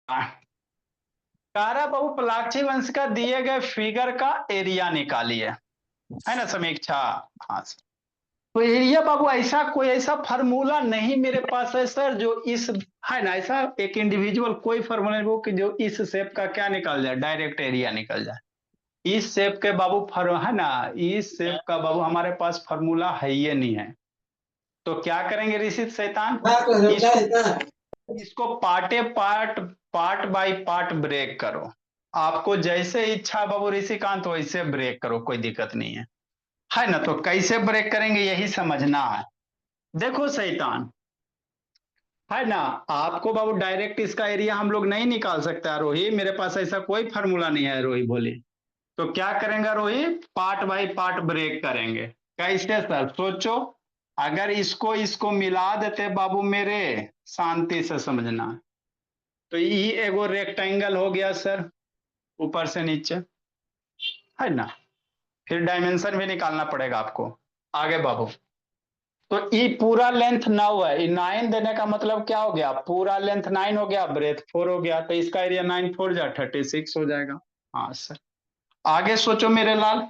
कारा बहुपलाक्षी वंश का दिए गए फिगर का एरिया निकालिए, है ना समीक्षा। हाँ सर। तो एरिया बाबू ऐसा कोई ऐसा फार्मूला नहीं मेरे पास है सर जो इस, है ना, ऐसा एक इंडिविजुअल कोई फार्मूला नहीं वो कि जो इस शेप का क्या निकल जाए, डायरेक्ट एरिया निकल जाए। इस शेप के बाबू है ना, इस शेप का बाबू हमारे पास फार्मूला है ही नहीं है। तो क्या करेंगे ऋषित शैतान, इसको इसको पार्टे part, part by part break करो। आपको जैसे इच्छा बाबू ऋषिकांत वैसे ब्रेक करो, कोई दिक्कत नहीं है ना। तो कैसे ब्रेक करेंगे यही समझना है। देखो शैतान, है ना, आपको बाबू डायरेक्ट इसका एरिया हम लोग नहीं निकाल सकते रोही, मेरे पास ऐसा कोई फार्मूला नहीं है रोही बोली। तो क्या करेंगे रोही, पार्ट बाय पार्ट ब्रेक करेंगे। कैसे सर सोचो, अगर इसको इसको मिला देते बाबू मेरे, शांति से समझना। तो ये एगो रेक्टेंगल हो गया सर, ऊपर से नीचे, है ना। फिर डायमेंशन भी निकालना पड़ेगा आपको आगे बाबू। तो ये पूरा लेंथ 9 है, ये 9 देने का मतलब क्या हो गया, पूरा लेंथ 9 हो गया, ब्रेथ 4 हो गया, तो इसका एरिया 9 4 जा 36 हो जाएगा। हाँ सर। आगे सोचो मेरे लाल,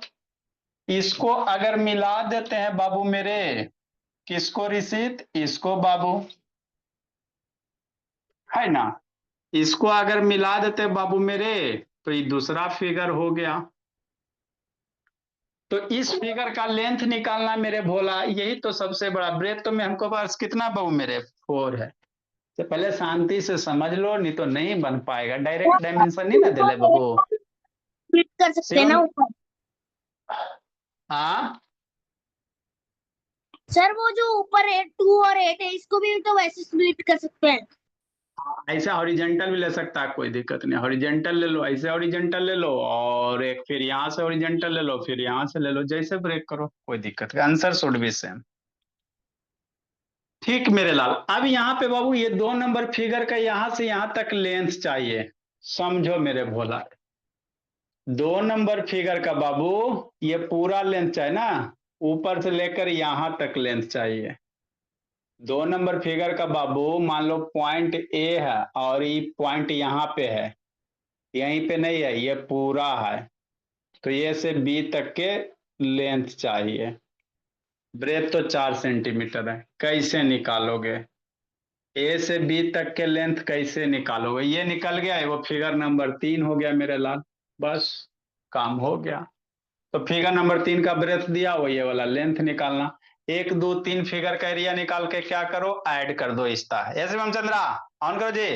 इसको अगर मिला देते हैं बाबू मेरे, किसको ऋषित, इसको बाबू, है ना, इसको अगर मिला देते बाबू मेरे, तो ये दूसरा फिगर हो गया। तो इस फिगर का लेंथ निकालना मेरे भोला, यही तो सबसे बड़ा ब्रेथ। तो मैं हमको पास कितना बाबू मेरे 4 है। तो पहले शांति से समझ लो, नहीं तो नहीं बन पाएगा, डायरेक्ट डायमेंशन नहीं ना दिले बाबू। स्प्लिट कर सकते हैं ना शिवम, ऊपर। हाँ सर वो जो ऊपर है 2 और 8 है, इसको भी तो वैसे स्प्लिट कर सकते हैं। ऐसा हॉरिजेंटल भी ले सकता है, कोई दिक्कत नहीं, हॉरिजेंटल ले लो, ऐसे हॉरिजेंटल ले लो, और एक फिर यहाँ से हॉरिजेंटल ले लो, फिर यहाँ से ले लो, जैसे ब्रेक करो कोई दिक्कत नहीं, आंसर शुड बी सेम। ठीक मेरे लाल, अब यहाँ पे बाबू ये 2 नंबर फिगर का यहाँ से यहाँ तक लेंथ चाहिए, समझो मेरे भोला। 2 नंबर फिगर का बाबू ये पूरा लेंथ चाहिए ना, ऊपर से लेकर यहां तक लेंथ चाहिए। 2 नंबर फिगर का बाबू मान लो पॉइंट ए है और ये पॉइंट यहाँ पे है, यहीं पे नहीं है, ये पूरा है। तो ये से बी तक के लेंथ चाहिए। ब्रेथ तो 4 सेंटीमीटर है, कैसे निकालोगे, ए से बी तक के लेंथ कैसे निकालोगे, ये निकल गया है, वो फिगर नंबर 3 हो गया मेरे लाल, बस काम हो गया। तो फिगर नंबर 3 का ब्रेथ दिया वो ये वाला लेंथ निकालना। 1 2 3 फिगर का एरिया निकाल के क्या करो, ऐड कर दो इसका। यस रामचंद्रा, ऑन करो जी।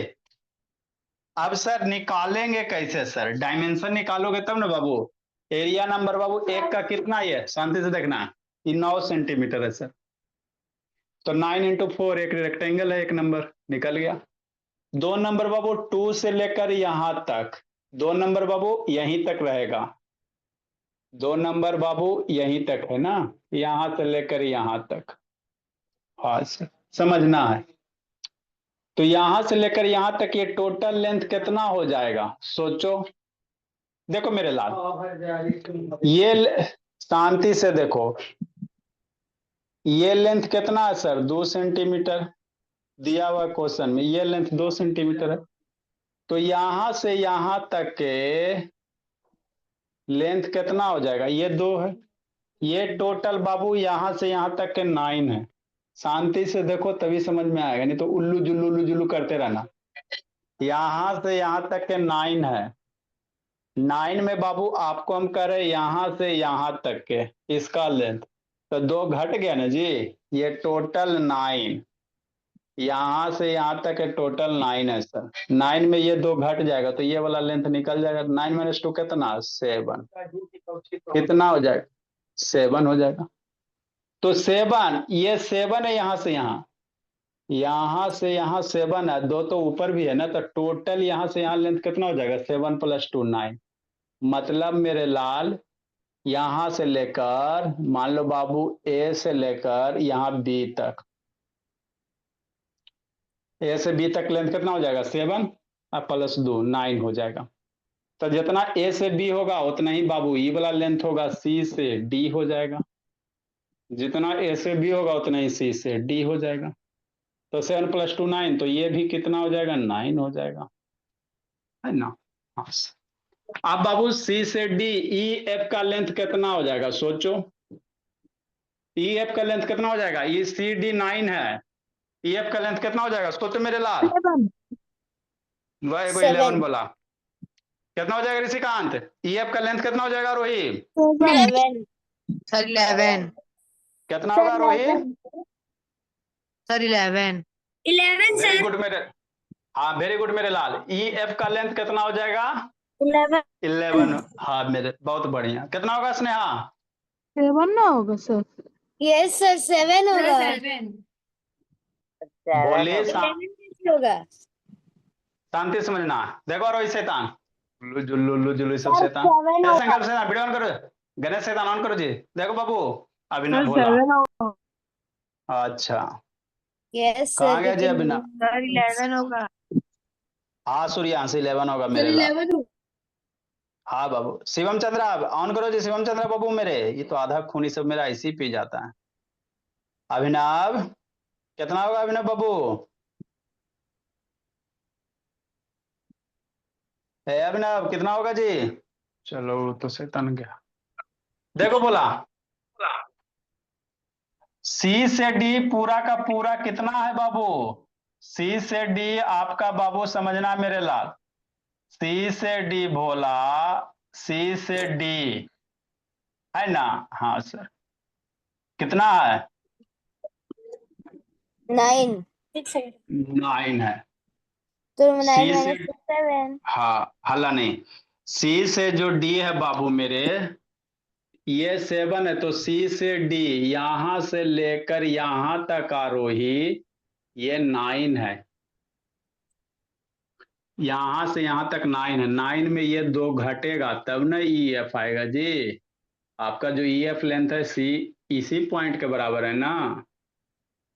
अब सर निकालेंगे कैसे सर, डायमेंशन निकालोगे तब ना बाबू। एरिया नंबर बाबू एक का कितना है, शांति से देखना, ये 9 सेंटीमीटर है सर। तो 9 × 4 एक रेक्टेंगल है, एक नंबर निकल गया। 2 नंबर बाबू 2 से लेकर यहां तक, 2 नंबर बाबू यहीं तक रहेगा। 2 नंबर बाबू यहीं तक है ना, यहां से लेकर यहां तक। हाँ सर, समझना है। तो यहां से लेकर यहां तक ये टोटल लेंथ कितना हो जाएगा सोचो। देखो मेरे लाल, शांति से देखो, ये लेंथ कितना है सर, 2 सेंटीमीटर दिया हुआ क्वेश्चन में, ये लेंथ 2 सेंटीमीटर है। तो यहां से यहां तक के लेंथ कितना हो जाएगा, ये 2 है। ये टोटल बाबू यहां से यहां तक के 9 है। शांति से देखो तभी समझ में आएगा, नहीं तो उल्लू जुल्लू करते रहना। यहां से यहां तक के 9 है। 9 में बाबू आपको हम कह रहे यहां से यहां तक के इसका लेंथ, तो 2 घट गया ना जी, ये टोटल 9, यहां से यहां तक के टोटल 9 है सर। 9 में ये 2 घट जाएगा तो ये वाला लेंथ निकल जाएगा। 9 - 2 कितना, 7, कितना हो जाएगा, 7 हो जाएगा। तो 7, ये 7 है यहां से यहां, यहां से यहां 7 है, 2 तो ऊपर भी है ना, तो टोटल यहां से यहां लेंथ कितना हो जाएगा, 7 + 2 9। मतलब मेरे लाल, यहां से लेकर मान लो बाबू ए से लेकर यहां बी तक, ए से बी तक लेंथ कितना हो जाएगा, 7 और +2 9 हो जाएगा। तो जितना ए से बी होगा उतना ही बाबू ई वाला लेंथ होगा, सी से डी हो जाएगा। जितना ए से बी होगा उतना ही सी से डी हो जाएगा। तो 7 + 2 9, तो ये भी कितना हो जाएगा, 9 हो जाएगा। है ना। हाँ, अब बाबू सी से डी ई एफ का लेंथ कितना हो जाएगा सोचो। ई एफ का लेंथ कितना हो जाएगा, ये सी डी 9 है, ई एफ का लेंथ कितना हो जाएगा सोचो मेरे लाल। 7 वह एगो 11 7 बोला, कितना हो जाएगा ऋषिकांत, ई एफ का लेंथ कितना हो जाएगा रोही, 7 सर 11। कितना होगा रोही। सर 11। 11 वेरी सर गुड मेरे, हाँ वेरी गुड मेरे लाल, ई एफ का लेंथ कितना हो जाएगा 11 11। हाँ मेरे बहुत बढ़िया, कितना होगा स्नेहा। 7 ना होगा सर। यस सर 7 होगा। बोले 11 कैसे होगा? शांति समझना, देखो रोहित शैतान, लुल्लू जुल्लू सब सर शैतान, 7 ए होगा। संकल्प शैतान वीडियो ऑन करो, गणेश शैतान ऑन करो जी। देखो बाबू अभिनव सर बोला, 7 होगा। अच्छा यस कहाँ सर गया जी अभिनव। सर 11 होगा। हाँ सूर्यांश 11 होगा मेरे लाल। हाँ बाबू शिवम चंद्रा ऑन करो जी, शिवम चंद्रा बाबू मेरे, ये तो आधा खूनी सब मेरा ऐसे ही पी जाता है। अभिनव कितना होगा अभिनव बाबू, है अभिनव कितना होगा जी। चलो तो शैतान गया, देखो बोला सी से डी पूरा का पूरा कितना है बाबू, सी से डी आपका बाबू समझना मेरे लाल, सी से डी भोला, सी से डी है ना। हाँ सर कितना है 9 9 है। तो 9 सी से माइनस 7 हाँ हल्ला नहीं, सी से जो डी है बाबू मेरे ये 7 है, तो सी से डी यहां से लेकर यहां तक आरोही ये 9 है, यहां से यहां तक 9 है, 9 में ये 2 घटेगा तब ना ई एफ आएगा जी। आपका जो ई एफ लेंथ है सी इसी पॉइंट के बराबर है ना,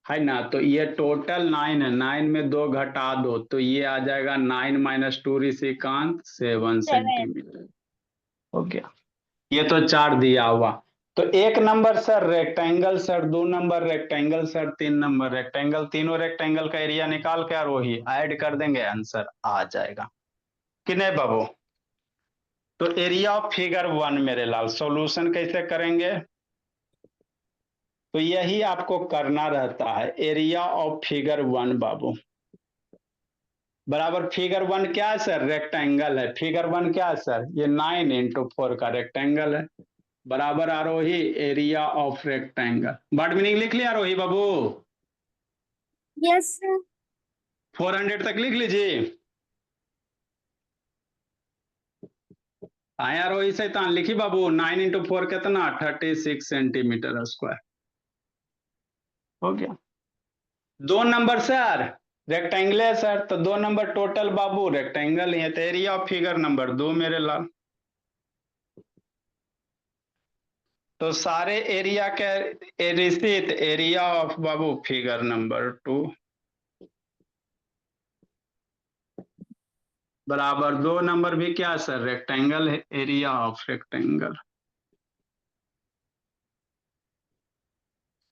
है ना। तो ये टोटल 9 है, 9 में 2 घटा दो तो ये आ जाएगा 9 माइनस 2 ऋषिकांत 7 सेंटीमीटर। हो गया, ये तो 4 दिया हुआ। तो 1 number sir rectangle sir, 2 number rectangle sir, 3 number rectangle, तीनों रेक्टेंगल का एरिया निकाल के और वही ऐड कर देंगे आंसर आ जाएगा कि नहीं बाबू। तो एरिया ऑफ फिगर 1 मेरे लाल सॉल्यूशन कैसे करेंगे, तो यही आपको करना रहता है, एरिया ऑफ फिगर 1 बाबू बराबर फिगर 1 क्या है सर रेक्टेंगल है, फिगर 1 क्या है सर ये 9 इंटू 4 का रेक्टेंगल है, बराबर Aarohi area of rectangle. Word meaning लिख लिया आरोही बाबू, यस सर 400 तक लिख लीजिए। आया आरोही शैतान लिखी बाबू, 9 इंटू 4 कितना 36 सेंटीमीटर स्क्वायर। हो गया 2 नंबर सर रेक्टेंगल है सर, तो 2 नंबर टोटल बाबू रेक्टेंगल ही है, तो एरिया ऑफ फिगर नंबर 2 मेरे लाल। तो सारे एरिया के रिसीट एरिया ऑफ बाबू फिगर नंबर 2 बराबर 2 नंबर भी क्या सर रेक्टेंगल है, एरिया ऑफ रेक्टेंगल।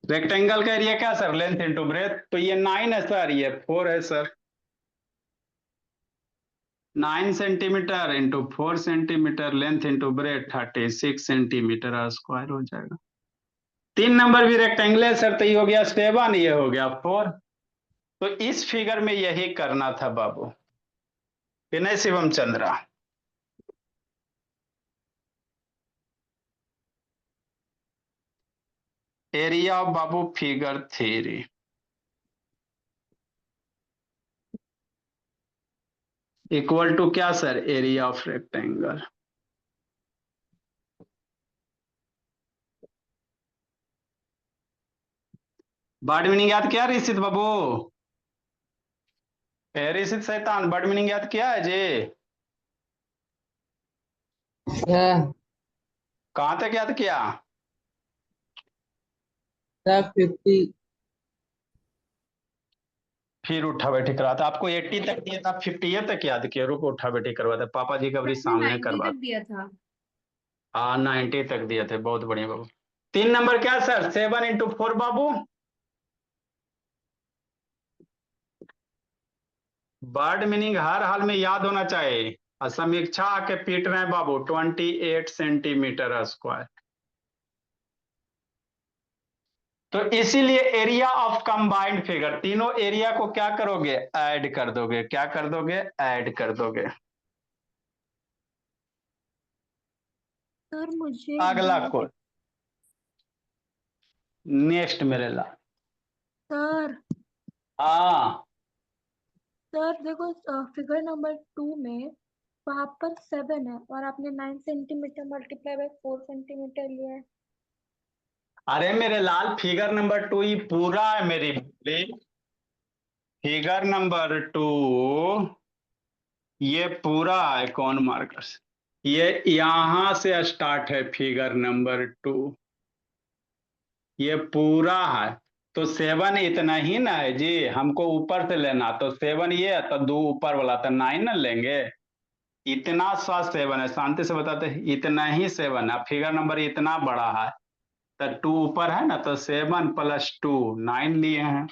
रेक्टेंगल का एरिया क्या सर लेंथ इंटू ब्रेथ, तो ये 9 है सर ये 4 है sir, 9 centimetre into 4 centimetre length into breadth 36 centimetre square हो जाएगा। 3 नंबर भी रेक्टेंगल है सर, तो ये हो गया 7, ये हो गया 4। तो इस फिगर में यही करना था बाबू कि नहीं शिवम चंद्रा। एरिया ऑफ बाबू फिगर 3 इक्वल टू क्या sir area of rectangle. Word meaning याद किया ऋषित बाबू, ऋषित शैतान बर्ड मीनिंग याद किया है जी, कहां तक याद किया। 50। फिर उठा बैठी करवाता, आपको 80 तक दिया था 50 तक याद किया, रुको उठा बैठी करवाता, पापा जी कबरी सामने करवा दिया था। हाँ 90 तक दिए थे, बहुत बढ़िया बाबू। 3 नंबर क्या सर 7 इंटू 4 बाबू, बर्ड मीनिंग हर हाल में याद होना चाहिए, और समीक्षा आके पीट रहे हैं बाबू 28 सेंटीमीटर स्क्वायर। तो इसीलिए एरिया ऑफ कंबाइंड फिगर, तीनों एरिया को क्या करोगे, ऐड कर दोगे। क्या कर दोगे, ऐड कर दोगे। सर मुझे अगला कोड, नेक्स्ट मेरे ला। सर हाँ सर देखो फिगर नंबर 2 में वहां पर 7 है और आपने 9 सेंटीमीटर मल्टीप्लाई बाय 4 सेंटीमीटर लिया है। अरे मेरे लाल, फिगर नंबर 2 ही पूरा है मेरी बेटी। फिगर नंबर 2 ये पूरा है, कौन मार्कर्स, ये यहां से स्टार्ट है फिगर नंबर 2, ये पूरा है। तो 7 इतना ही ना है जी, हमको ऊपर से लेना, तो 7 ये है, तो 2 ऊपर वाला, तो 9 ना लेंगे। इतना सा 7 है, शांति से बताते हैं, इतना ही 7 है। फिगर नंबर इतना बड़ा है, तो 2 ऊपर है ना, तो 7 + 2 9 लिए हैं।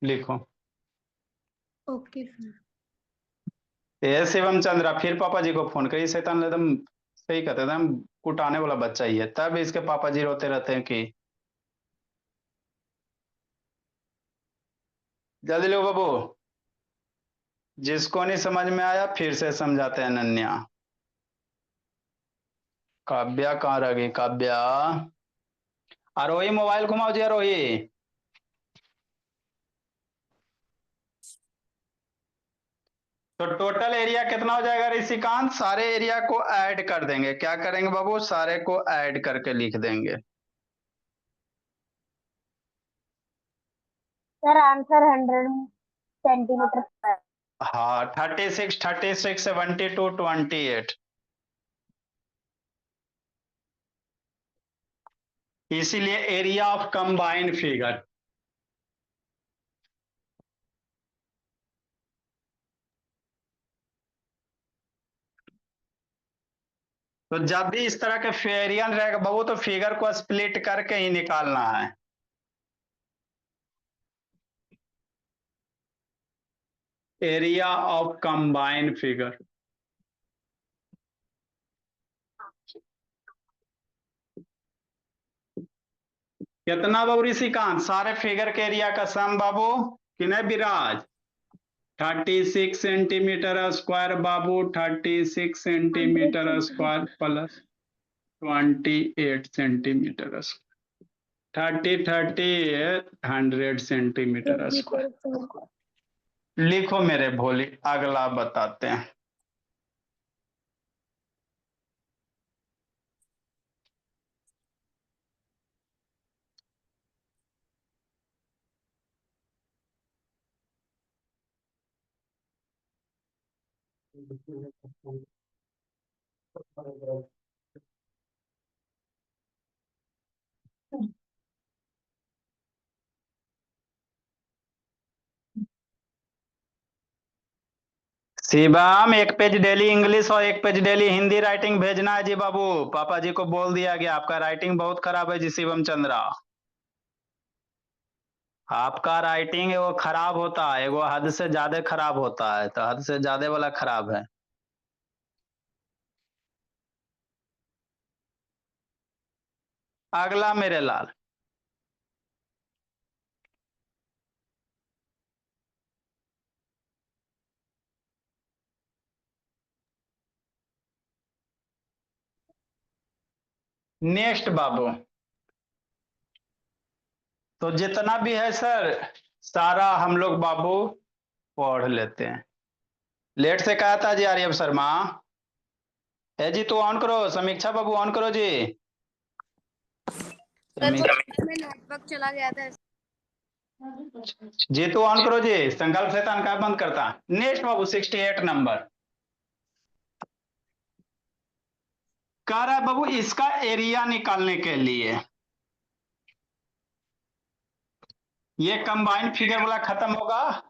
लिखो। Okay sir. ये शिवम चंद्रा फिर पापा जी को फोन करिए, शैतान एकदम सही कहते हैं, एकदम कुटाने वाला बच्चा ही है, तब इसके पापा जी रोते रहते हैं कि जल्दी लो बाबू। जिसको नहीं समझ में आया फिर से समझाते हैं अनन्या। काव्या कहाँ रह गई, काव्या। आरोही मोबाइल घुमाओ जी, आरोही। तो टोटल एरिया कितना हो जाएगा ऋषिकांत, सारे एरिया को ऐड कर देंगे। क्या करेंगे बाबू, सारे को ऐड करके लिख देंगे। Sir answer 100 centimetre. हाँ 36 36 72 28। इसीलिए एरिया ऑफ कंबाइंड फिगर। तो जब भी इस तरह के फेरियन रहेगा बाबू, तो फिगर को स्प्लिट करके ही निकालना है। एरिया ऑफ कंबाइंड फिगर कितना बाबू ऋषिकांत, सारे फिगर के एरिया का सम बाबू, कि नहीं विराज, 36 सेंटीमीटर स्क्वायर बाबू, 36 centimetre square + 28 centimetre square, 30 100 centimetre square. लिखो मेरे भोली, अगला बताते हैं। शिवम, एक पेज डेली इंग्लिश और एक पेज डेली हिंदी राइटिंग भेजना है जी बाबू। पापा जी को बोल दिया गया, आपका राइटिंग बहुत खराब है जी शिवम चंद्रा। आपका राइटिंग वो खराब होता है, वो हद से ज्यादा खराब होता है, तो हद से ज्यादा वाला खराब है। अगला मेरे लाल, नेक्स्ट बाबू। तो जितना भी है सर, सारा हम लोग बाबू पढ़ लेते हैं। लेट से कहा था जी आर्यव शर्मा। है जी, तो ऑन करो, समीक्षा बाबू ऑन करो जी। में नेटवर्क चला गया था। जी तो ऑन करो जी, संकल्प शैतान का बंद करता। नेक्स्ट बाबू 68 नंबर कह रहा है बाबू, इसका एरिया निकालने के लिए ये कंबाइंड फिगर वाला खत्म होगा,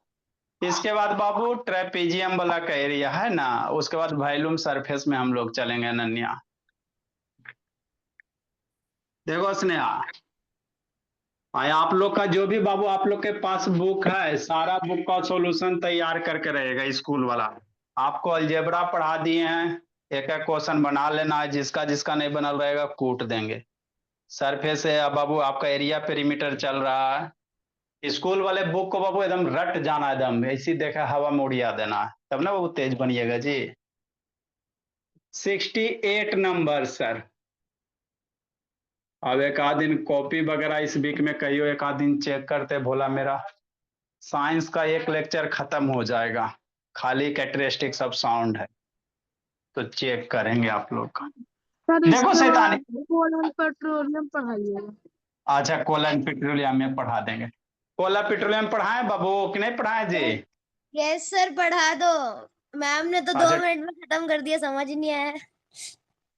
इसके बाद बाबू ट्रेपेजियम वाला का एरिया है ना, उसके बाद वॉल्यूम सरफेस में हम लोग चलेंगे अनन्या। देखो स्नेहा, आप लोग का जो भी बाबू आप लोग के पास बुक है, सारा बुक का सॉल्यूशन तैयार करके रहेगा स्कूल वाला। आपको अलजेब्रा पढ़ा दिए हैं, एक एक क्वेश्चन बना लेना है, जिसका जिसका नहीं बनल रहेगा कूट देंगे। सरफेस है अब बाबू, आपका एरिया पेरीमीटर चल रहा है। स्कूल वाले बुक को बाबू एकदम रट जाना, एकदम ऐसी देखा हवा में उड़िया देना है, तब ना बाबू तेज बनिएगा जी। 68 नंबर सर। अब एक आध दिन कॉपी वगैरह इस वीक में कहियो, एक आध दिन चेक करते भोला मेरा। साइंस का एक लेक्चर खत्म हो जाएगा, खाली कैरेक्टरिस्टिक्स ऑफ साउंड है, तो चेक करेंगे आप लोग का। सर देखो इसके सैतानी, बाद कोल पेट्रोलियम पढ़ाइएगा। अच्छा कोलन पेट्रोलियम में पढ़ा देंगे। कोला पेट्रोलियम पढ़ाए बाबू कि नहीं पढ़ाए जी? यस सर, पढ़ा दो। मैम ने तो अच्छा 2 मिनट में खत्म कर दिया, समझ ही नहीं आया।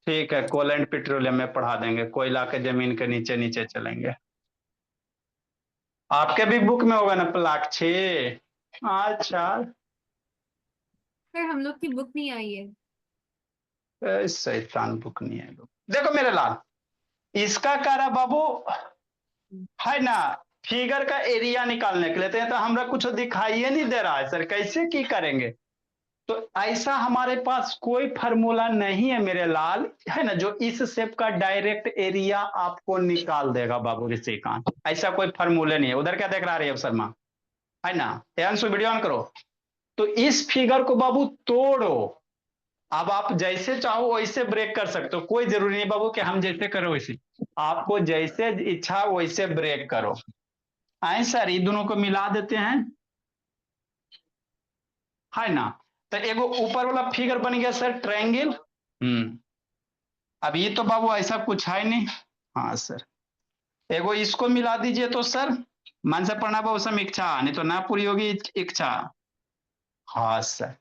ठीक है, कोलन पेट्रोलियम में पढ़ा देंगे, कोयला के जमीन के नीचे नीचे चलेंगे। आपके भी बुक में होगा ना प्लाट 6? अच्छा सर हम लोग की बुक नहीं आई है। शैतान बुक नहीं है लोग। देखो मेरे लाल, इसका कह रहा बाबू है ना, फिगर का एरिया निकालने के लिए तो हमरा कुछ दिखाई नहीं दे रहा है सर, कैसे की करेंगे? तो ऐसा हमारे पास कोई फार्मूला नहीं है मेरे लाल, है ना, जो इस शेप का डायरेक्ट एरिया आपको निकाल देगा बाबू ऋषिकांत। ऐसा कोई फार्मूला नहीं है। उधर क्या देख रहा है शर्मा, है ना? अंशु वीडियो ऑन करो। तो इस फिगर को बाबू तोड़ो, अब आप जैसे चाहो वैसे ब्रेक कर सकते हो, कोई जरूरी नहीं बाबू कि हम जैसे करो वैसे, आपको जैसे इच्छा वैसे ब्रेक करो। आए सर, ये दोनों को मिला देते हैं, है ना? तो एगो ऊपर वाला फिगर बन गया सर ट्रायंगल। अब ये तो बाबू ऐसा कुछ है नहीं। हाँ सर, एगो इसको मिला दीजिए तो सर, मन से पढ़ना बाबू सम इच्छा, नहीं तो ना पूरी होगी इच्छा। हाँ सर,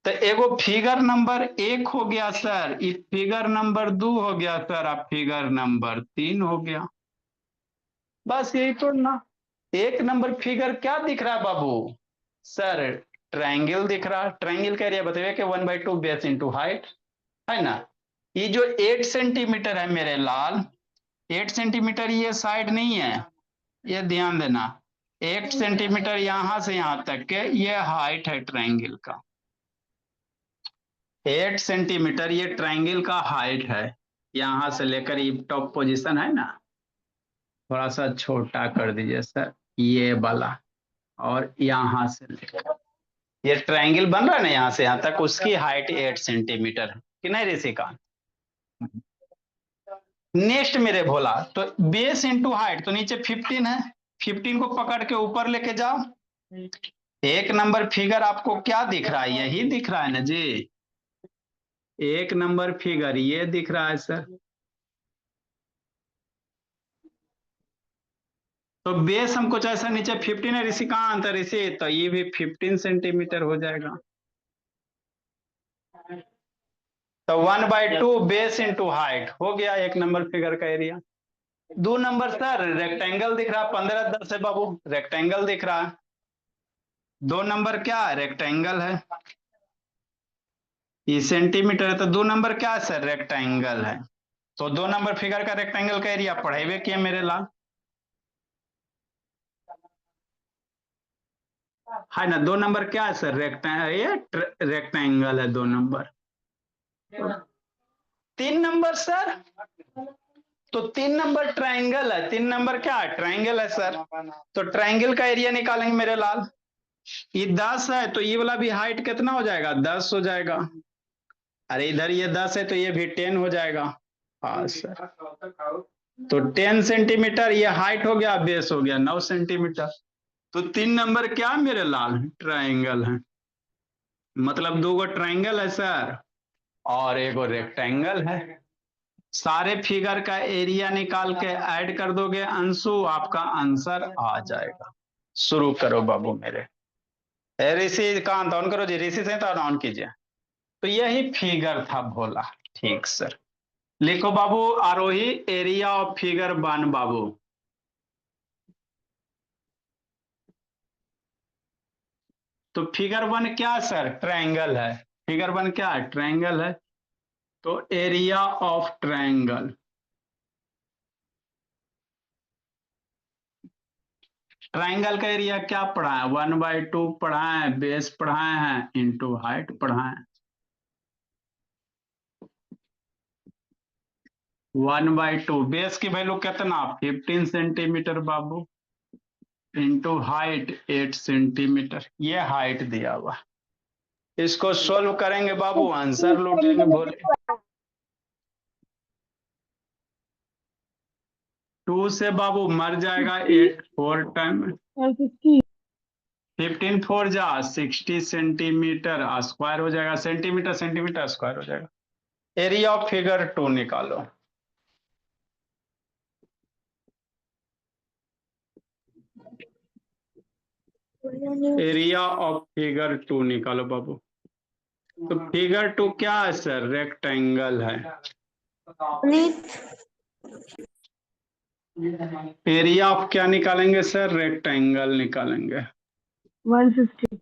तो एगो फिगर नंबर 1 हो गया सर, ये फिगर नंबर 2 हो गया सर, अब फिगर नंबर 3 हो गया। बस यही तो ना। एक नंबर फिगर क्या दिख रहा है बाबू सर? ट्रायंगल दिख रहा है। ट्रायंगल का एरिया बताइए कि 1/2 बेस इंटू हाइट, है ना? ये जो 8 सेंटीमीटर है मेरे लाल, 8 सेंटीमीटर ये साइड नहीं है, ये ध्यान देना। 8 सेंटीमीटर यहां से यहां तक के ये हाइट है ट्रायंगल का। 8 सेंटीमीटर ये ट्रायंगल का हाइट है, यहां से लेकर ये टॉप पोजीशन है ना, थोड़ा सा छोटा कर दीजिए सर ये वाला, और यहां से लेकर ये ट्रायंगल बन रहा है ना, यहां से यहां तक, उसकी हाइट 8 सेंटीमीटर है कि नहीं ऋषिकांत? नेक्स्ट मेरे भोला, तो बेस इंटू हाइट, तो नीचे 15 है, 15 को पकड़ के ऊपर लेके जाओ। एक नंबर फिगर आपको क्या दिख रहा है? यही दिख रहा है ना जी, एक नंबर फिगर ये दिख रहा है सर। तो बेस हमको जैसा नीचे 15 है ऋषिकांत, ऋषि तो ये भी 15 सेंटीमीटर हो जाएगा। तो 1/2 बेस इंटू हाइट हो गया एक नंबर फिगर का एरिया। 2 नंबर सर रेक्टेंगल दिख रहा, 15-10 है बाबू, रेक्टेंगल दिख रहा है। 2 नंबर क्या है? रेक्टेंगल है। ये सेंटीमीटर है, तो 2 नंबर क्या है सर? रेक्टेंगल है। तो 2 नंबर फिगर का रेक्टेंगल का एरिया पढ़ेबे किए मेरे लाल, है ना? 2 नंबर क्या है सर? रेक्टेंगल है 2 नंबर। 3 नंबर सर, तो 3 नंबर ट्रायंगल है। 3 नंबर क्या है? ट्रायंगल है सर। तो ट्रायंगल का एरिया निकालेंगे मेरे लाल। ये 10 है, तो ये वाला भी हाइट कितना हो जाएगा? 10 हो जाएगा। अरे इधर ये 10 है तो ये भी 10 हो जाएगा। हाँ सर, तो 10 सेंटीमीटर ये हाइट हो गया, बेस हो गया 9 सेंटीमीटर। तो 3 नंबर क्या मेरे लाल? ट्रायंगल है। मतलब 2 गो ट्रायंगल है सर, और एगो रेक्टेंगल है। सारे फिगर का एरिया निकाल के ऐड कर दोगे अंशु, आपका आंसर आ जाएगा। शुरू करो बाबू मेरे। ऋषि कांत ऑन करो जी, ऋषि से तो ऑन कीजिए। तो यही फिगर था भोला। ठीक सर, लिखो बाबू आरोही एरिया ऑफ फिगर 1 बाबू। तो फिगर 1 क्या सर? ट्रायंगल है। फिगर 1 क्या है? ट्रायंगल है। तो एरिया ऑफ ट्रायंगल, ट्राइंगल का एरिया क्या पढ़ाए? 1/2 पढ़ाए, बेस पढ़ाए हैं, इंटू हाइट पढ़ाए। 1/2 बेस की वैल्यू कितना? 15 सेंटीमीटर बाबू, इंटू हाइट 8 सेंटीमीटर। ये हाइट दिया हुआ। इसको सोल्व करेंगे बाबू, आंसर लूटेंगे बोले। 2 से बाबू मर जाएगा 8 4 टाइम। 15 4 जा 60 सेंटीमीटर स्क्वायर हो जाएगा, सेंटीमीटर सेंटीमीटर स्क्वायर हो जाएगा। एरिया ऑफ फिगर 2 निकालो। एरिया ऑफ फिगर 2 निकालो बाबू। तो फिगर 2 क्या है सर? रेक्टेंगल है। एरिया ऑफ क्या निकालेंगे सर? रेक्टेंगल निकालेंगे। 150।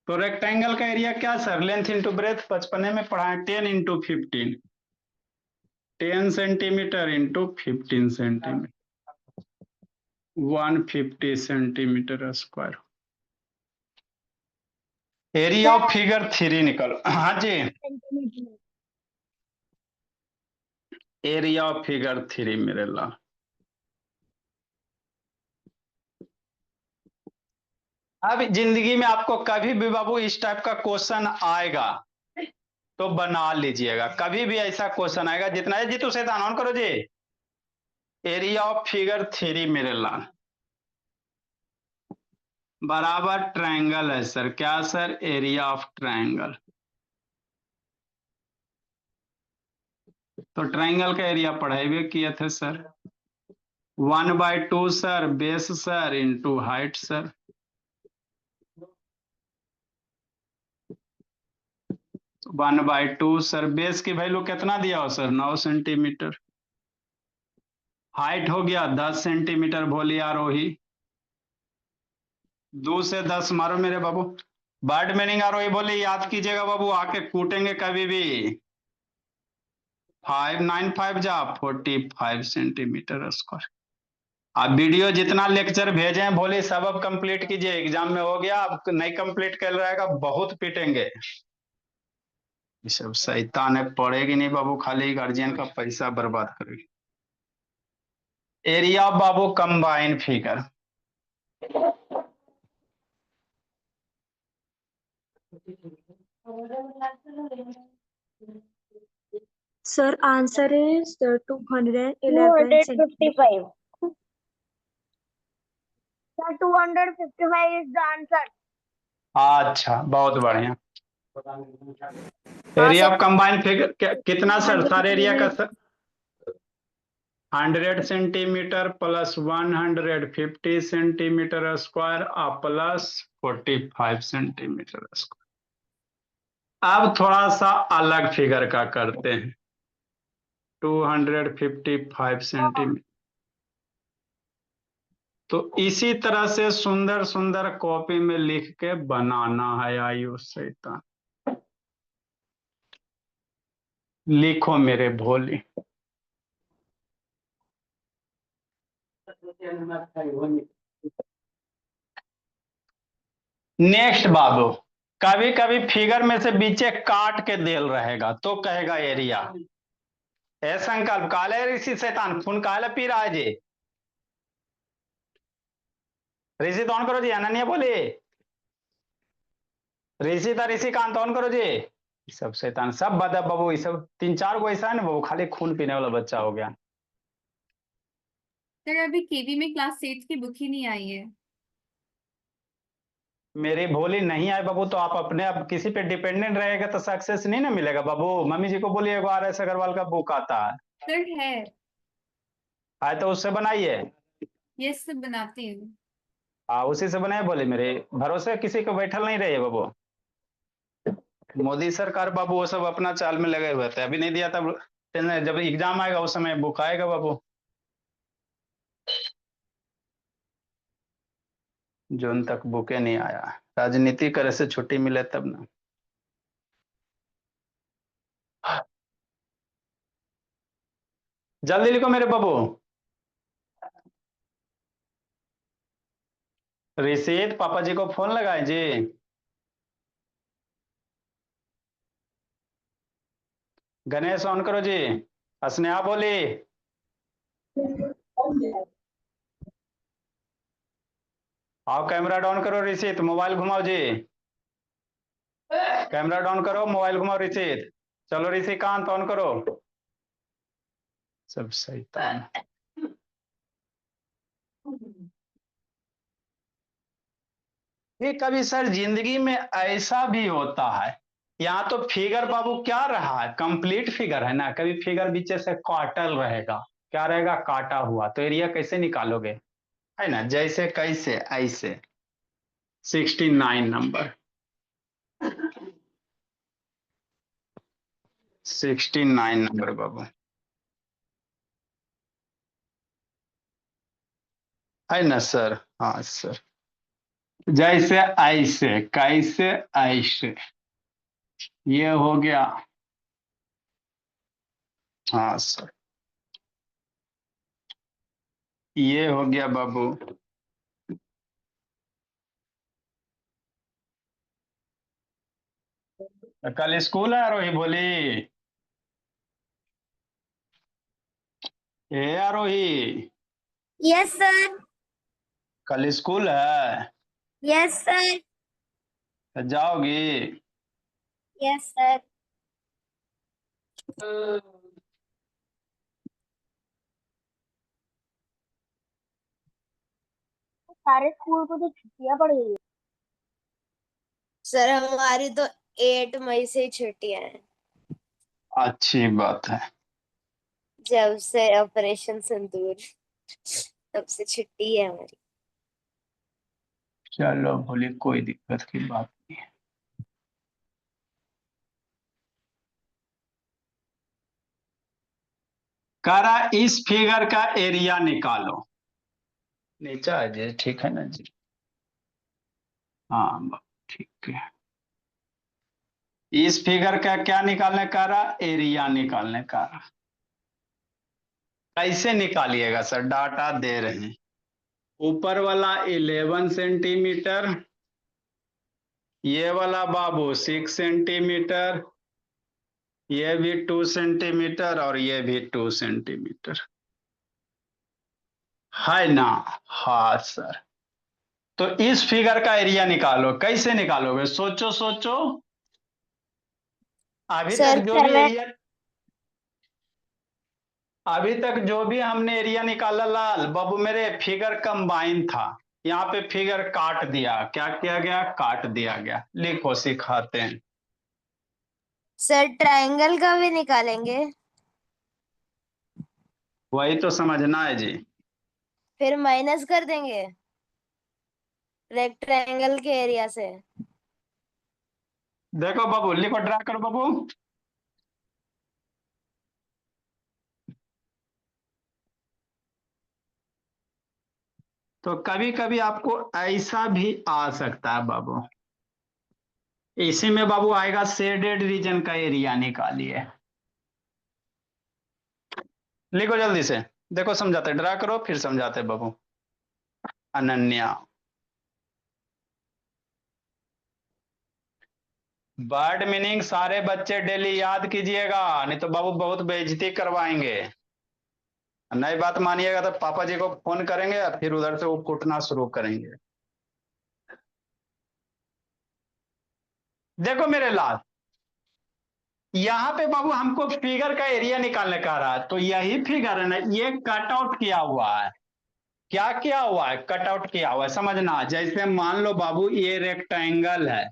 तो रेक्टेंगल का एरिया क्या सर? लेंथ इंटू ब्रेथ, 55 में पढ़ाए। 10 into 15, 10 centimetre into 15 centimetre, 150 centimetre square. Area of figure 3 निकालो। हाँ जी, एरिया ऑफ फिगर 3 मेरे ला। अब जिंदगी में आपको कभी भी बाबू इस टाइप का क्वेश्चन आएगा तो बना लीजिएगा। कभी भी ऐसा क्वेश्चन आएगा, जितना है जीतू शैतान ऑन करो जी। एरिया ऑफ फिगर 3 मेरे ला बराबर ट्रायंगल है सर। क्या सर? Area of triangle. तो ट्रायंगल का एरिया पढ़ाई भी किए थे sir. 1/2 sir, base sir, into height sir. 1/2 sir, base की वैल्यू कितना दिया हो सर? 9 सेंटीमीटर। हाइट हो गया 10 सेंटीमीटर, भोली आरोही। 2 से 10 मारो मेरे बाबू। बर्ड मीनिंग आरोही बोले, याद कीजिएगा बाबू, आके कूटेंगे कभी भी। 5 9 5 जा 45 सेंटीमीटर स्क्वायर। आप वीडियो जितना लेक्चर भेजे हैं भोले सब अब कंप्लीट कीजिए, एग्जाम में हो गया। अब नहीं कंप्लीट कर रहेगा बहुत पिटेंगे। ये सब शैतान है, पढ़ेगी नहीं बाबू, खाली गार्जियन का पैसा बर्बाद करेगी। Area of Babu combine figure. Sir, answer is 211 centimeters. 255. Sir, 255 is the answer. अच्छा, बहुत बढ़िया। हाँ area sir, of combine figure कितना सर? सारे एरिया का 211 sir 100 centimetre plus 150 centimetre square plus 45 centimetre square. अब थोड़ा सा अलग फिगर का करते हैं। 255 सेंटीमीटर। तो इसी तरह से सुंदर सुंदर कॉपी में लिख के बनाना है। आयु शैतान, लिखो मेरे भोली। नेक्स्ट बाबू, कभी कभी फिगर में से बीचे काट के देल रहेगा तो कहेगा एरिया। ए संकल्प काले ऋषि शैतान खून काले पी रहा है जी। ऋषि तो ऑन करो जी, अनन्या बोली। ऋषि था, ऋषि कांत ऑन करो जी। ये सब शैतान सब बता बाबू, ये सब 3 4 को ऐसा है ना बाबू, खाली खून पीने वाला बच्चा हो गया। सर अभी केवी में क्लास 8 की बुक ही नहीं आई है। मेरी भोली नहीं आए बाबू तो आप अपने आप किसी पे डिपेंडेंट रहेगा तो सक्सेस नहीं ना मिलेगा बाबू। मम्मी जी को बोलिए RS अग्रवाल का बुक आता है। सर है। आए तो उससे बनाइए। यस सर, बनाती हूँ। हाँ, उसी से बनाए बोले। मेरे भरोसे किसी को बैठल नहीं रहिए बाबू। मोदी सरकार बाबू वो सब अपना चाल में लगे हुए थे, अभी नहीं दिया तब जब एग्जाम आएगा उस समय बुक आएगा बाबू। जोन तक बुके नहीं आया, राजनीति करे से छुट्टी मिले तब ना। जल्दी लिखो मेरे बाबू। ऋषित पापा जी को फोन लगाए जी। गणेश ऑन करो जी। स्नेहा बोली। आओ कैमरा डाउन करो ऋषित, मोबाइल घुमाओ जी। कैमरा डाउन करो, मोबाइल घुमाओ ऋषित। चलो ऋषिकांत ऑन करो। सब शैतान। ये कभी सर जिंदगी में ऐसा भी होता है, यहाँ तो फिगर बाबू क्या रहा है, कंप्लीट फिगर है ना, कभी फिगर बीच से काटल रहेगा, क्या रहेगा, काटा हुआ, तो एरिया कैसे निकालोगे, है ना, जैसे कैसे ऐसे। 69 नंबर, 69 नंबर बाबू, है ना सर। हाँ सर, जैसे ऐसे कैसे ऐसे, ये हो गया। हाँ सर, ये हो गया बाबू। कल स्कूल है आरोही बोली। ए आरोही, यस सर। कल स्कूल है, यस सर। तो जाओगी। Yes sir. सारे स्कूल को तो छुट्टियां पड़ गई। सर हमारी तो 8 मई से छुट्टियां हैं, अच्छी बात है। जब से ऑपरेशन सिंदूर, तब से छुट्टी है हमारी। चलो बोली, कोई दिक्कत की बात नहीं है। कह रहा इस फिगर का एरिया निकालो। नीचे आ जाए, ठीक है ना जी। हाँ ठीक है। इस फिगर का क्या निकालने का रहा, एरिया निकालने का रहा। कैसे निकालिएगा सर, डाटा दे रहे हैं। ऊपर वाला 11 सेंटीमीटर, ये वाला बाबू 6 सेंटीमीटर, ये भी 2 सेंटीमीटर और ये भी 2 सेंटीमीटर, है ना। हाँ सर, तो इस फिगर का एरिया निकालो, कैसे निकालोगे, सोचो सोचो। अभी सर तक जो भी सेवन। एरिया, अभी तक जो भी हमने एरिया निकाला लाल बाबू मेरे, फिगर कंबाइन था। यहाँ पे फिगर काट दिया, क्या किया गया, काट दिया गया। लिखो सिखाते हैं। सर ट्रायंगल का भी निकालेंगे, वही तो समझना है जी। फिर माइनस कर देंगे रेक्टेंगल के एरिया से। देखो बाबू, लिखो, ड्रा करो बाबू। तो कभी कभी आपको ऐसा भी आ सकता है बाबू, इसी में बाबू आएगा शेडेड रीजन का एरिया निकालिए। लिखो जल्दी से, देखो समझाते, ड्रा करो फिर समझाते बाबू। अनन्या, वर्ड मीनिंग सारे बच्चे डेली याद कीजिएगा, नहीं तो बाबू बहुत बेइज्जती करवाएंगे। नई बात मानिएगा तो पापा जी को फोन करेंगे और फिर उधर से वो कूटना शुरू करेंगे। देखो मेरे लाल, यहाँ पे बाबू हमको फिगर का एरिया निकालने का रहा है, तो यही फिगर है ना, ये कट आउट किया हुआ है। क्या किया हुआ है, कट आउट किया हुआ है, समझना। जैसे मान लो बाबू ये रेक्टेंगल है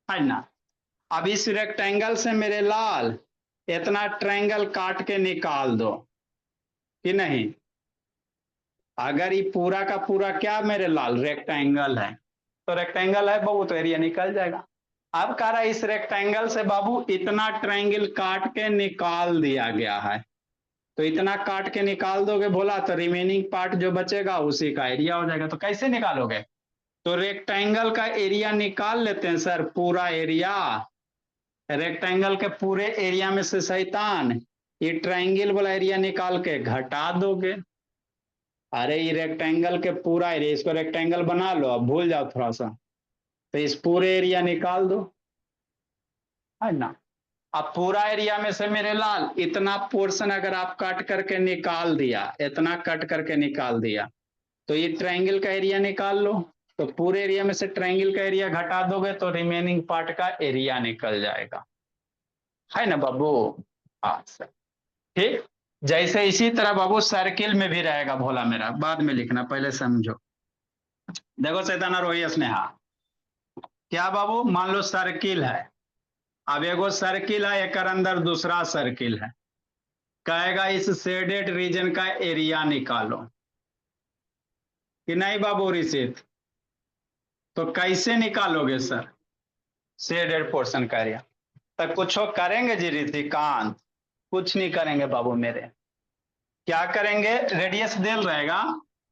ना। अब इस रेक्टेंगल से मेरे लाल इतना ट्रायंगल काट के निकाल दो कि नहीं। अगर ये पूरा का पूरा क्या मेरे लाल रेक्टेंगल है, तो रेक्टेंगल है बाबू, तो एरिया निकल जाएगा। अब कह रहा है इस रेक्टेंगल से बाबू इतना ट्रायंगल काट के निकाल दिया गया है, तो इतना काट के निकाल दोगे बोला, तो रिमेनिंग पार्ट जो बचेगा उसी का एरिया हो जाएगा। तो कैसे निकालोगे, तो रेक्टेंगल का एरिया निकाल लेते हैं सर, पूरा एरिया। रेक्टेंगल के पूरे एरिया में से शैतान ये ट्रायंगल वाला एरिया निकाल के घटा दोगे। अरे ये रेक्टेंगल के पूरा एरिया, इसको रेक्टेंगल बना लो, अब भूल जाओ थोड़ा सा, तो इस पूरे एरिया निकाल दो, है ना। अब पूरा एरिया में से मेरे लाल इतना पोर्शन अगर आप कट करके निकाल दिया, इतना कट करके निकाल दिया, तो ये ट्रायंगल का एरिया निकाल लो। तो पूरे एरिया में से ट्रायंगल का एरिया घटा दोगे तो रिमेनिंग पार्ट का एरिया निकल जाएगा, है ना बाबू। अच्छा ठीक, जैसे इसी तरह बाबू सर्किल में भी रहेगा भोला मेरा, बाद में लिखना, पहले समझो। देखो सैताना रोही स्नेहा, क्या बाबू, मान लो सर्किल है, अब एगो सर्किल है, एक अंदर दूसरा सर्किल है, कहेगा इस शेडेड रीजन का एरिया निकालो, कि नहीं बाबू ऋषित, तो कैसे निकालोगे सर शेडेड पोर्शन का एरिया? तो कुछ करेंगे जी ऋतिकांत? कुछ नहीं करेंगे बाबू मेरे। क्या करेंगे, रेडियस देल रहेगा,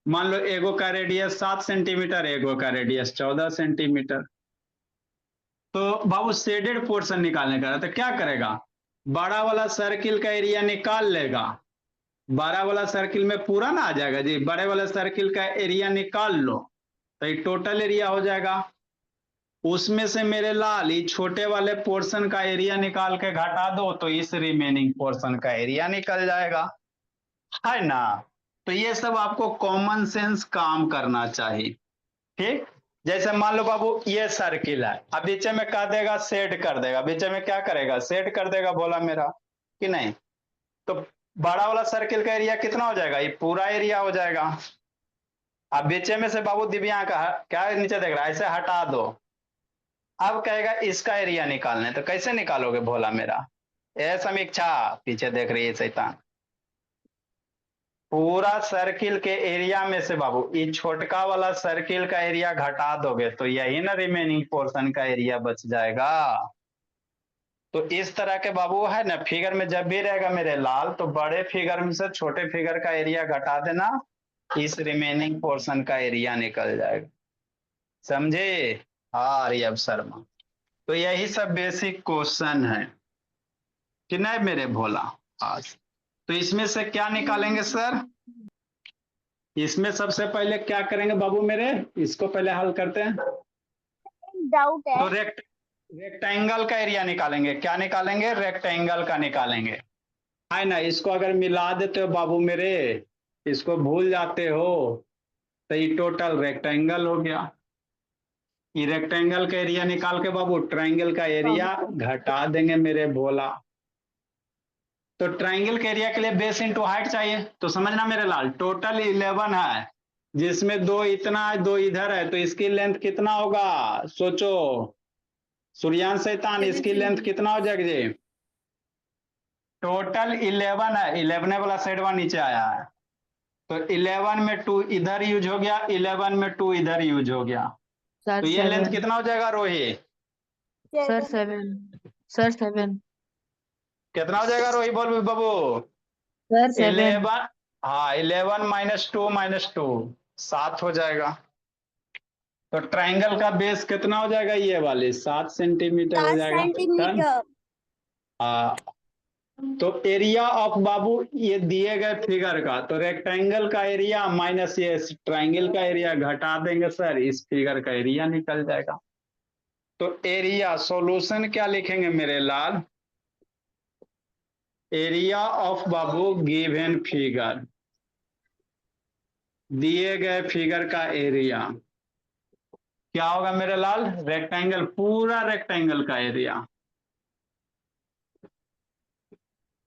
मान लो एगो का रेडियस 7 सेंटीमीटर, एगो का रेडियस 14 सेंटीमीटर, तो बाबू शेडेड पोर्शन निकालने का तो क्या करेगा, बड़ा वाला सर्किल का एरिया निकाल लेगा, बड़ा वाला सर्किल में पूरा ना आ जाएगा जी, बड़े वाले सर्किल का एरिया निकाल लो, तो ये टोटल एरिया हो जाएगा। उसमें से मेरे लाल ये छोटे वाले पोर्शन का एरिया निकाल के घटा दो, तो इस रिमेनिंग पोर्शन का एरिया निकल जाएगा, है ना। तो ये सब आपको कॉमन सेंस काम करना चाहिए, ठीक। जैसे मान लो बाबू ये सर्किल है, अब बीच में क्या देगा, सेट कर देगा, बीच में क्या करेगा, सेट कर देगा बोला मेरा, कि नहीं। तो बड़ा वाला सर्किल का एरिया कितना हो जाएगा, ये पूरा एरिया हो जाएगा। अब बीच में से बाबू दिव्या का क्या नीचे देख रहा है, ऐसे हटा दो, अब कहेगा इसका एरिया निकालने, तो कैसे निकालोगे भोला मेरा, यह समीक्षा पीछे देख रही है शैतान। पूरा सर्किल के एरिया में से बाबू ये छोटका वाला सर्किल का एरिया घटा दोगे, तो यही ना रिमेनिंग पोर्शन का एरिया बच जाएगा। तो इस तरह के बाबू है ना, फिगर में जब भी रहेगा मेरे लाल, तो बड़े फिगर में से छोटे फिगर का एरिया घटा देना, इस रिमेनिंग पोर्शन का एरिया निकल जाएगा, समझे। हाँ रियब शर्मा, तो यही सब बेसिक क्वेश्चन है कि नहीं मेरे भोला। आज तो इसमें से क्या निकालेंगे सर, इसमें सबसे पहले क्या करेंगे बाबू मेरे, इसको पहले हल करते हैं। डाउट है। तो रेक्टेंगल का एरिया निकालेंगे, क्या निकालेंगे, रेक्टेंगल का निकालेंगे, है ना। इसको अगर मिला देते हो बाबू मेरे, इसको भूल जाते हो, तो ये टोटल रेक्टेंगल हो गया। ये रेक्टेंगल का एरिया निकाल के बाबू ट्रायंगल का एरिया घटा देंगे मेरे भोला। तो ट्रायंगल के एरिया के लिए बेस इंटू हाइट चाहिए, तो समझना मेरे लाल, टोटल 11 है, जिसमें दो इतना है दो इधर है, तो इसकी लेंथ कितना होगा, सोचो सूर्यान शैतान, इसकी लेंथ कितना हो जाएगी जी, टोटल 11 है, 11 वाला साइड वन नीचे आया है, तो 11 में 2 इधर यूज हो गया, 11 में 2 इधर यूज हो गया, सर तो ये लेंथ 7 कितना हो जाएगा रोही, सर 7 सर 7 कितना हो जाएगा रोही बोल बाबू, सर 7 11, हाँ 11 -2 7 हो जाएगा। तो ट्रायंगल का बेस कितना हो जाएगा, ये वाले 7 सेंटीमीटर हो 7 जाएगा, डन। सेंटीमीटर। तो एरिया ऑफ बाबू ये दिए गए फिगर का, तो रेक्टेंगल का एरिया माइनस ये ट्रायंगल का एरिया घटा देंगे सर, इस फिगर का एरिया निकल जाएगा। तो एरिया सॉल्यूशन क्या लिखेंगे मेरे लाल, एरिया ऑफ बाबू गिवन फिगर, दिए गए फिगर का एरिया क्या होगा मेरे लाल, रेक्टेंगल, पूरा रेक्टेंगल का area,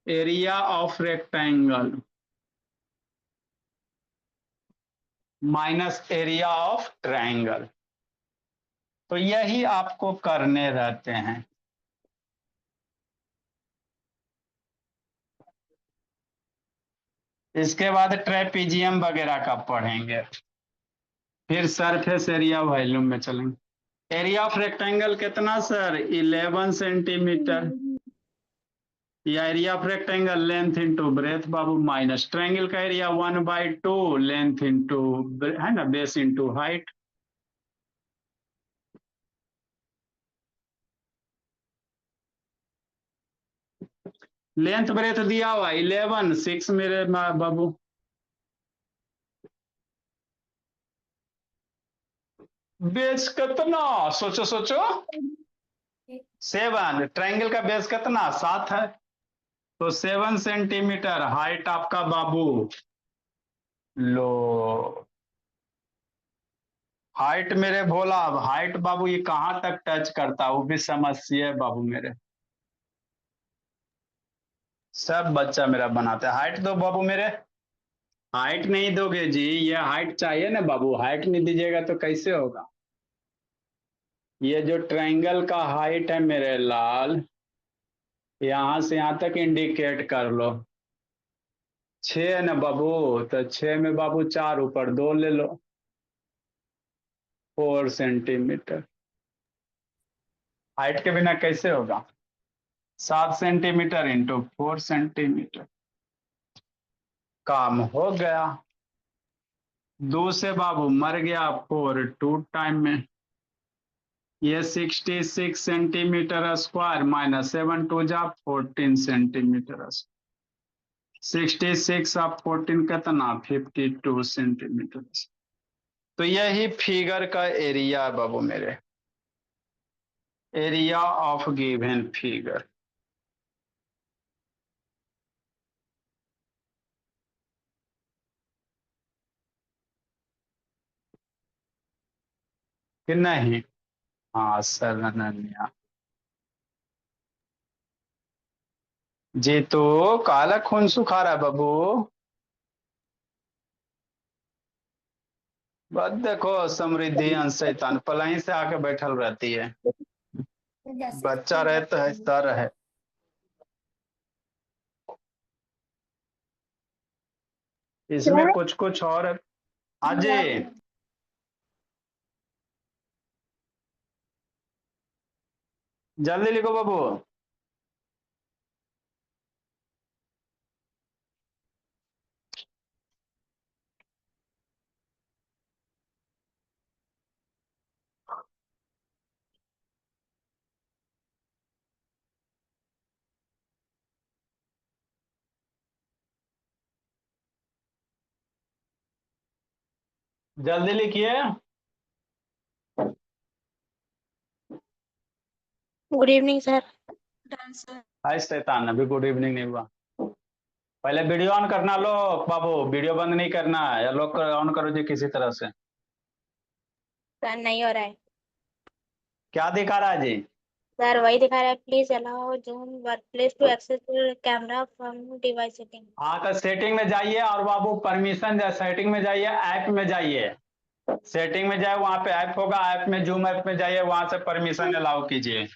area of rectangle minus area of triangle. तो यही आपको करने रहते हैं। इसके बाद ट्रेपीजियम वगैरह का पढ़ेंगे, फिर सरफेस एरिया वॉल्यूम में चलेंगे। एरिया ऑफ रेक्टेंगल कितना सर, 11 सेंटीमीटर, या area of rectangle length into breadth Babu, minus triangle का एरिया 1/2 लेंथ इंटू, है ना, base into height. Length breadth दिया हुआ 11 6 मेरे बाबू, बेस कितना, सोचो सोचो। 7, ट्रायंगल का बेस कितना 7 है, तो 7 सेंटीमीटर हाइट आपका बाबू। लो हाइट मेरे भोला, अब हाइट बाबू ये कहाँ तक टच करता, वो भी समस्या है बाबू मेरे। सब बच्चा मेरा बनाता है। हाइट दो बाबू मेरे। हाइट नहीं दोगे जी, ये हाइट चाहिए ना बाबू, हाइट नहीं दीजिएगा तो कैसे होगा। ये जो ट्रायंगल का हाइट है मेरे लाल, यहां से यहां तक इंडिकेट कर लो। 6 है ना बाबू, तो 6 में बाबू 4 ऊपर 2 ले लो, 4 सेंटीमीटर। हाइट के बिना कैसे होगा। 7 सेंटीमीटर इंटू 4 सेंटीमीटर, काम हो गया। 2 से बाबू मर गया 4, 2 टाइम में। ये 66 सेंटीमीटर स्क्वायर माइनस 7 2 जा 14 सेंटीमीटर। 66 आप 14 कितना 52 सेंटीमीटर। तो यही फिगर का एरिया है बाबू मेरे, एरिया ऑफ गिवन फिगर। कि नहीं। हाँ सर अनन्या जी, तो काला खून सुखा रहा है बाबू। बस देखो समृद्धि अंश शैतान पलाही से आके बैठल रहती है। बच्चा रहे तो हंसता रहे। इसमें कुछ कुछ और है। हाँ जी, जल्दी लिखो बाबू। जल्दी लिखिए। Good evening sir. Done sir. Hi शैतान, अभी गुड इवनिंग नहीं हुआ। पहले वीडियो ऑन करना लो बाबू, वीडियो बंद नहीं करना है, या लॉक ऑन करो जी किसी तरह से। सर नहीं हो रहा है। क्या दिखा रहा है जी। सर वही दिखा रहा है, please allow Zoom work place to access camera from device setting. हाँ तो सेटिंग में जाइए और बाबू परमिशन, सेटिंग में जाइए, ऐप में जाइए। सेटिंग में जाए, वहां पे ऐप होगा, ऐप में जूम ऐप में जाइए, वहां से परमिशन अलाउ कीजिए।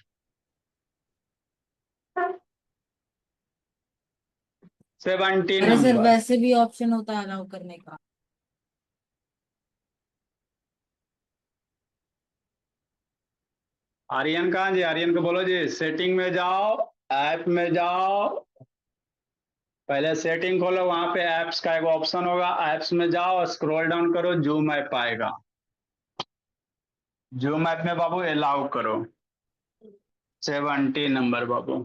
70 अरे सर नंबर। वैसे भी ऑप्शन होता है अलाउ करने का। आर्यन कहाँ जी, आर्यन को बोलो जी सेटिंग में जाओ, ऐप में जाओ। पहले सेटिंग खोलो, वहां पे ऐप्स का एक ऑप्शन होगा, ऐप्स में जाओ, स्क्रॉल डाउन करो, जूम ऐप आएगा। जूम ऐप में बाबू अलाउ करो। 70 number Babu.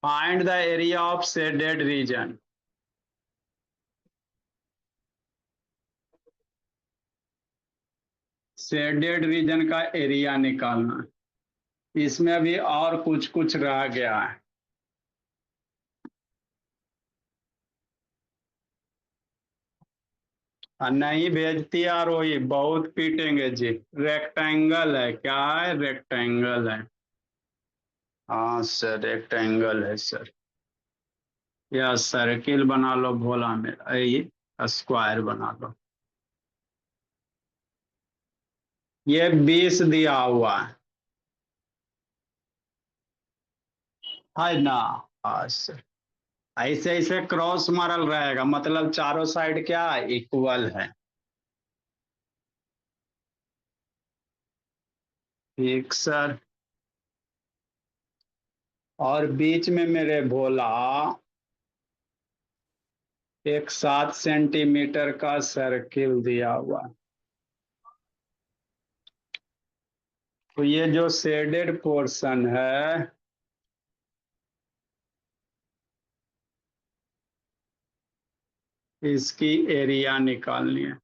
Find the area of shaded region. Shaded region का एरिया निकालना। इसमें अभी और कुछ कुछ रह गया है। नहीं भेजती यार, वही बहुत पीटेंगे जी। रेक्टेंगल है, क्या है, रेक्टेंगल है। हाँ सर रेक्टेंगल है सर। या सर्किल बना लो भोला मेरा, ये स्क्वायर बना लो। ये 20 दिया हुआ है ना। हाँ सर, ऐसे ऐसे क्रॉस मारल रहेगा, मतलब चारों साइड क्या इक्वल है। ठीक सर। और बीच में मेरे भोला एक 7 सेंटीमीटर का सर्किल दिया हुआ है। तो ये जो शेडेड पोर्शन है, इसकी एरिया निकालनी है।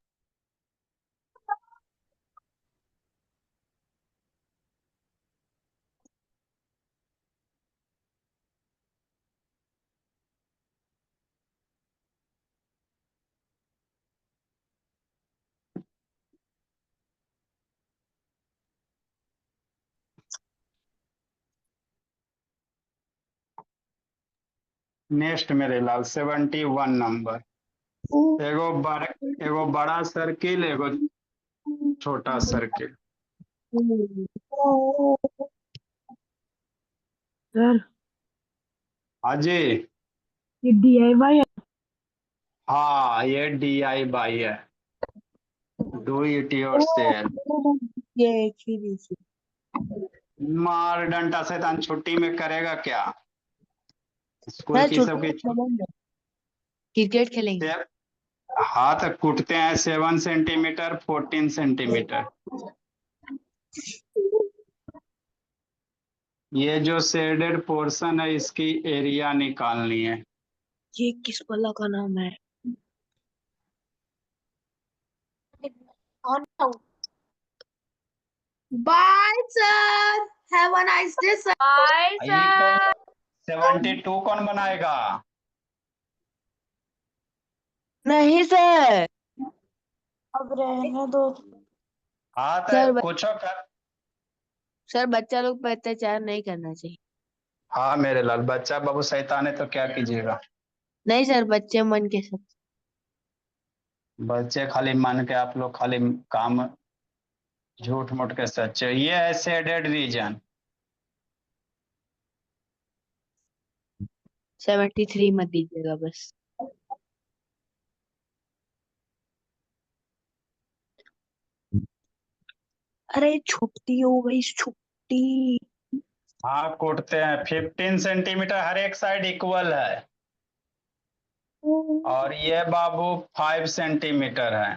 नेक्स्ट मेरे लाल 71 नंबर। एगो बड़ा सर्किल, एगो छोटा सर्किल। सर हाँ जी, ये DIY है। हाँ ये DIY है, डू इट योरसेल्फ। ये एक ही दीजिए। मार डंडा शैतान, छुट्टी में करेगा क्या? स्कूल सर की छुट्टी सबकी में खेलेंगे, क्रिकेट खेलेंगे। छुट्टी। हाँ तो कूटते हैं 7 सेंटीमीटर 14 सेंटीमीटर। ये जो शेडेड पोर्शन है इसकी एरिया निकालनी है। ये किस वाला का नाम है? Bye sir, have a nice day sir. Bye ये कौन 72 कौन बनाएगा? नहीं सर। अब रहने दो। हाँ सर तो कुछ कर। सर बच्चा लोग पे अत्याचार नहीं करना चाहिए। हाँ मेरे लाल, बच्चा बाबू शैतान है तो क्या कीजिएगा। नहीं सर, बच्चे मन के सब। बच्चे खाली मन के, आप लोग खाली काम झूठ मूठ के सच्चे। ये है शेडेड रीजन। 73 मत दीजिएगा बस। अरे छुट्टी हो गई, छुट्टी। हाँ कूटते हैं 15 सेंटीमीटर, हर एक साइड इक्वल है। और ये बाबू 5 सेंटीमीटर है,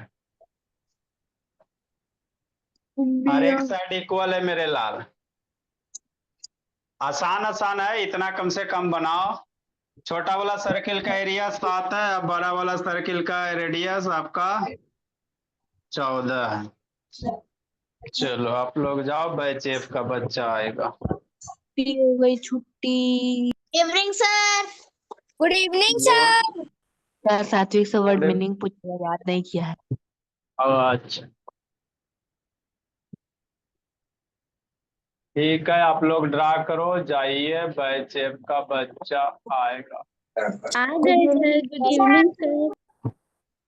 हर एक साइड इक्वल है मेरे लाल। आसान आसान है, इतना कम से कम बनाओ। छोटा वाला सर्किल का एरिया 7 है, अब बड़ा वाला सर्किल का रेडियस आपका 14 है। चलो आप लोग जाओ, बैच एफ का बच्चा आएगा। छुट्टी हो गई, छुट्टी। Evening sir. Good evening sir. Sir सात्विक से वर्ड Good. मीनिंग पूछने याद नहीं किया है। अच्छा ठीक है, आप लोग ड्रा करो, जाइए, बैच एफ का बच्चा आएगा। आ गए सर, गुड इवनिंग सर।